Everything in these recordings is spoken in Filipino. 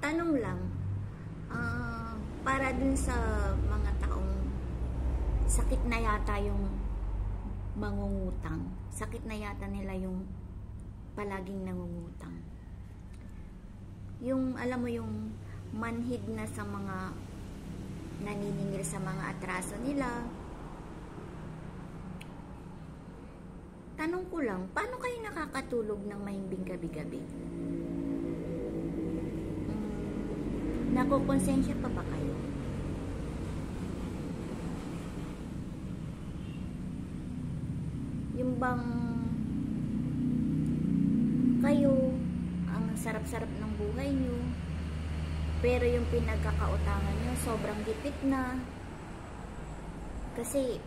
Tanong lang, para dun sa mga taong sakit na yata yung mangungutang. Sakit na yata nila yung palaging nangungutang. Yung, alam mo yung manhid na sa mga naniningil sa mga atraso nila. Tanong ko lang, paano kayo nakakatulog ng mahimbing gabi-gabi? Nakokonsensya pa ba kayo? Yung bang kayo ang sarap-sarap ng buhay nyo, pero yung pinagkakautangan nyo sobrang gipit na, kasi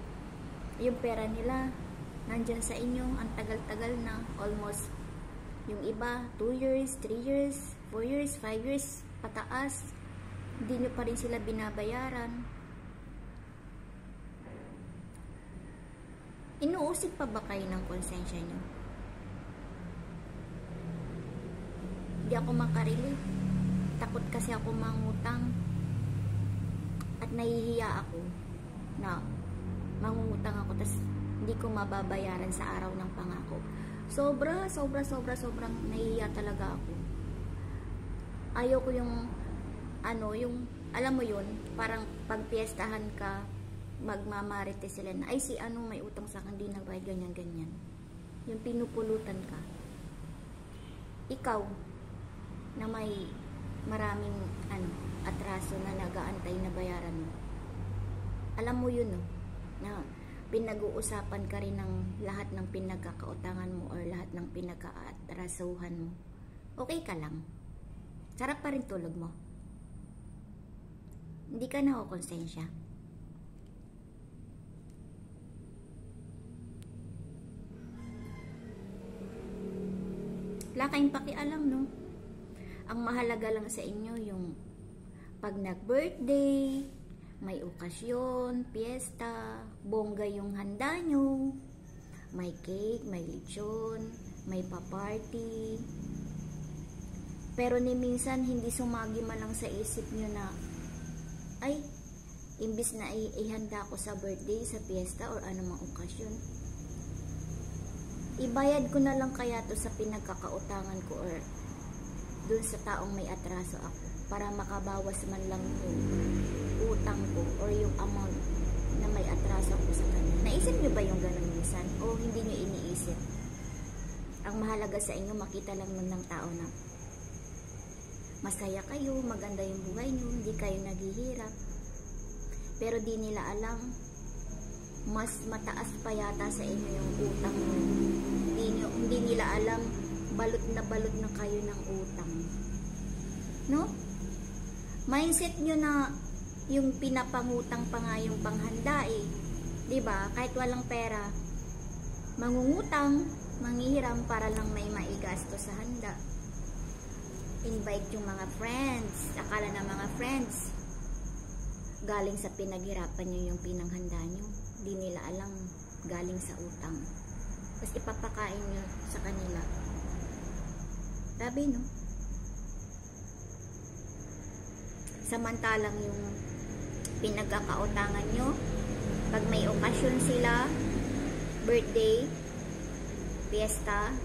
yung pera nila nandyan sa inyo ang tagal-tagal na, almost yung iba 2 years, 3 years, 4 years, 5 years pataas, hindi nyo pa rin sila binabayaran. Inuusig pa ba kayo ng konsensya nyo? Hindi ako makarelate. Takot kasi ako mangutang. At nahihiya ako na mangungutang ako tas hindi ko mababayaran sa araw ng pangako. Sobrang nahihiya talaga ako. Ayoko yung yung alam mo yun, parang pagpiestahan ka, magmamarite sila na, ay si may utang sa akin, di nagbayad, ganyan. Yung pinupulutan ka. Ikaw, na may maraming atraso na nag-aantay na bayaran mo. Alam mo yun, no? Na pinag-uusapan ka rin ng lahat ng pinagkakautangan mo or lahat ng pinagka-atrasuhan mo. Okay ka lang. Sarap pa rin tulog mo. Hindi ka nakokonsensya. Wala kayong pakialam, no? Ang mahalaga lang sa inyo yung pag nag-birthday, may okasyon, piyesta, bongga yung handa nyo, may cake, may lechon, may pa-party. Pero ni minsan hindi sumagi man lang sa isip nyo na, ay, imbis na ihanda ko sa birthday, sa piyesta, or anumang okasyon, ibayad ko na lang kaya to sa pinagkakautangan ko or dun sa taong may atraso ako para makabawas man lang yung utang ko or yung amount na may atraso ko sa kanya. Naisip nyo ba yung ganun minsan? O hindi nyo iniisip? Ang mahalaga sa inyo, makita lang nun ng tao na masaya kayo, maganda yung buhay nyo, hindi kayo naghihirap. Pero di nila alam, mas mataas pa yata sa inyo yung utang mo. Hindi nila alam, balot na kayo ng utang. No? Mindset nyo na yung pinapangutang pa nga yung panghanda eh. Diba? Kahit walang pera, mangungutang, manghihiram para lang may maigasto sa handa. Invite yung mga friends. Akala na mga friends, galing sa pinaghirapan nyo yung pinanghanda nyo. Di nila alam, galing sa utang. Tapos ipapakain nyo sa kanila. Grabe, no? Samantalang yung pinagkakautangan nyo, pag may okasyon sila, birthday, fiesta,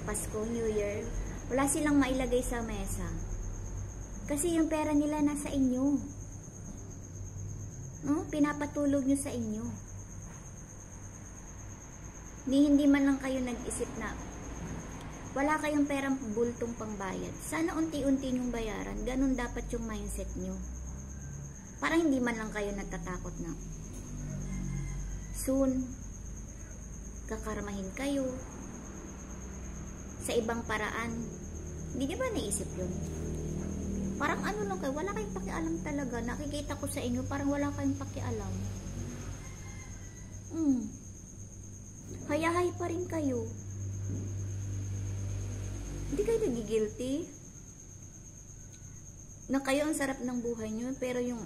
Pasko, New Year, wala silang mailagay sa mesa. Kasi yung pera nila nasa inyo. No? Pinapatulog nyo sa inyo. Hindi man lang kayo nag-isip na wala kayong perang bultong pangbayad. Sana unti-unti nyong bayaran. Ganun dapat yung mindset nyo. Parang hindi man lang kayo natatakot na soon kakarmahin kayo sa ibang paraan. Hindi nyo ba naisip yun? Parang lang kayo, wala kayong pakialam talaga. Nakikita ko sa inyo, parang wala kayong pakialam. Hayahay pa rin kayo. Hindi kayo nagigilty na kayo ang sarap ng buhay nyo, pero yung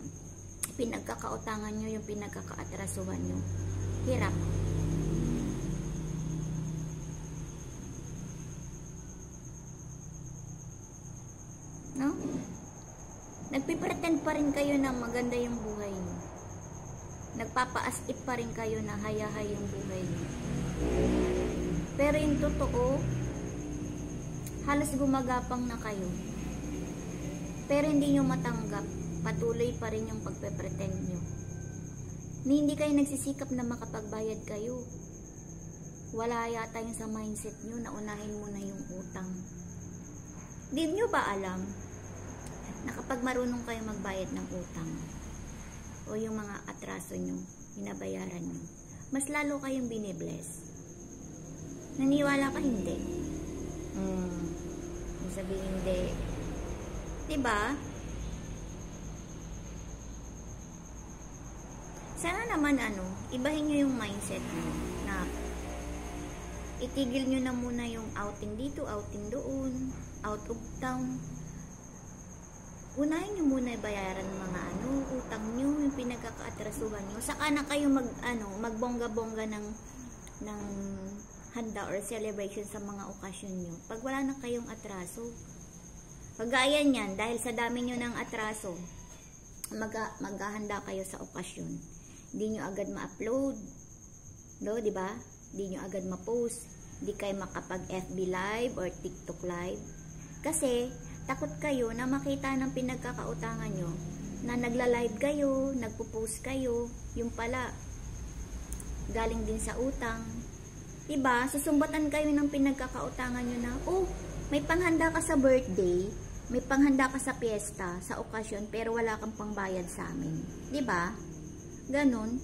pinagkakautangan nyo, yung pinagkakaatrasuhan nyo, hirap. No? Nagpipretend pa rin kayo na maganda yung buhay niyo. Nagpapaasip pa rin kayo na hayahay yung buhay niyo. Pero yung totoo, halos gumagapang na kayo. Pero hindi nyo matanggap, patuloy pa rin yung pagpe-pretend nyo. Hindi kayo nagsisikap na makapagbayad kayo. Wala yata yung sa mindset nyo na unahin mo na yung utang. Di nyo ba alam na kapag marunong kayo magbayad ng utang o yung mga atraso nyo, binabayaran nyo, mas lalo kayong binibless? Naniwala ka hindi? Sabihin hindi. Diba? Sana naman ibahin nyo yung mindset nyo na itigil nyo na muna yung outing dito, outing doon, out of town. Unahin nyo muna bayaran ng mga utang nyo, yung pinagkakaatrasuhan nyo. Saka na kayo magbongga-bongga ng handa or celebration sa mga okasyon nyo. Pag wala na kayong atraso. Pagaya niyan, dahil sa dami nyo ng atraso, maghahanda kayo sa okasyon. Hindi nyo agad ma-upload. Diba? Hindi nyo agad ma-post. Hindi kayo makapag-FB live or TikTok live. Kasi, takot kayo na makita ng pinagkakautangan nyo na nagla-live kayo, nagpo-post kayo, yung pala, galing din sa utang. Diba? Susumbatan kayo ng pinagkakautangan nyo na, may panghanda ka sa birthday, may panghanda ka sa piyesta, sa okasyon, pero wala kang pangbayad sa amin. Diba? Ganon.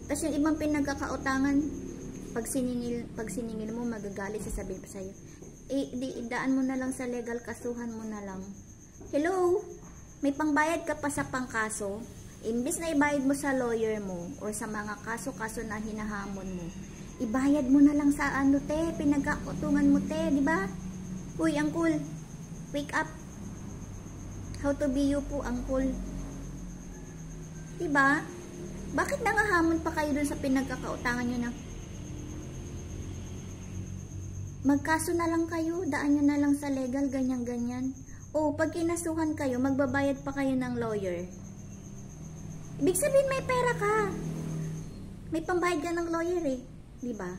Tapos yung ibang pinagkakautangan, pag siningil mo, magagalit, sasabihin pa sa'yo, idaan mo na lang sa legal, kasuhan mo na lang. Hello? May pangbayad ka pa sa pangkaso? Imbis na ibayad mo sa lawyer mo, or sa mga kaso-kaso na hinahamon mo, ibayad mo na lang sa pinagkakautungan mo, diba? Uy, uncle, wake up. How to be you po, uncle. Diba? Bakit nangahamon pa kayo dun sa pinagkakautangan nyo na magkaso na lang kayo, daan nyo na lang sa legal, ganyan-ganyan. Pag kinasuhan kayo, magbabayad pa kayo ng lawyer. Ibig sabihin may pera ka. May pambayad ka ng lawyer diba?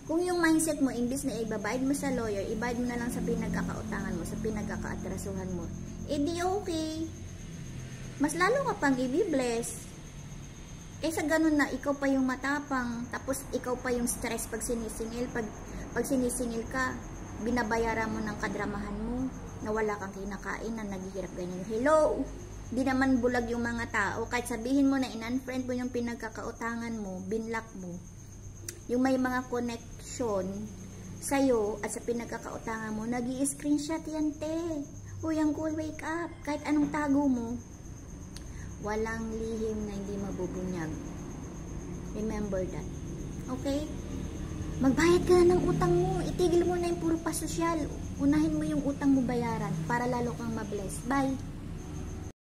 Kung yung mindset mo, imbis na ibabayad mo sa lawyer, ibayad mo na lang sa pinagkakautangan mo, sa pinagkakaatrasuhan mo, di okay. Mas lalo ka pang i-bless. Kaysa ganun na, ikaw pa yung matapang, tapos ikaw pa yung stress pag sinisingil. Pag sinisingil ka, binabayaran mo ng kadramahan mo, na wala kang kinakain, na naghihirap ganyan. Hello! Di naman bulag yung mga tao. Kahit sabihin mo na in-unfriend mo yung pinagkakautangan mo, binlock mo, yung may mga connection sa'yo at sa pinagkakautangan mo, nag-i-screenshot yan, Uy, uncle, wake up. Kahit anong tago mo, walang lihim na hindi mabubunyag. Remember that. Okay? Magbayad ka na ng utang mo. Itigil mo na yung puro pasosyal. Unahin mo yung utang mo bayaran para lalo kang mabless. Bye!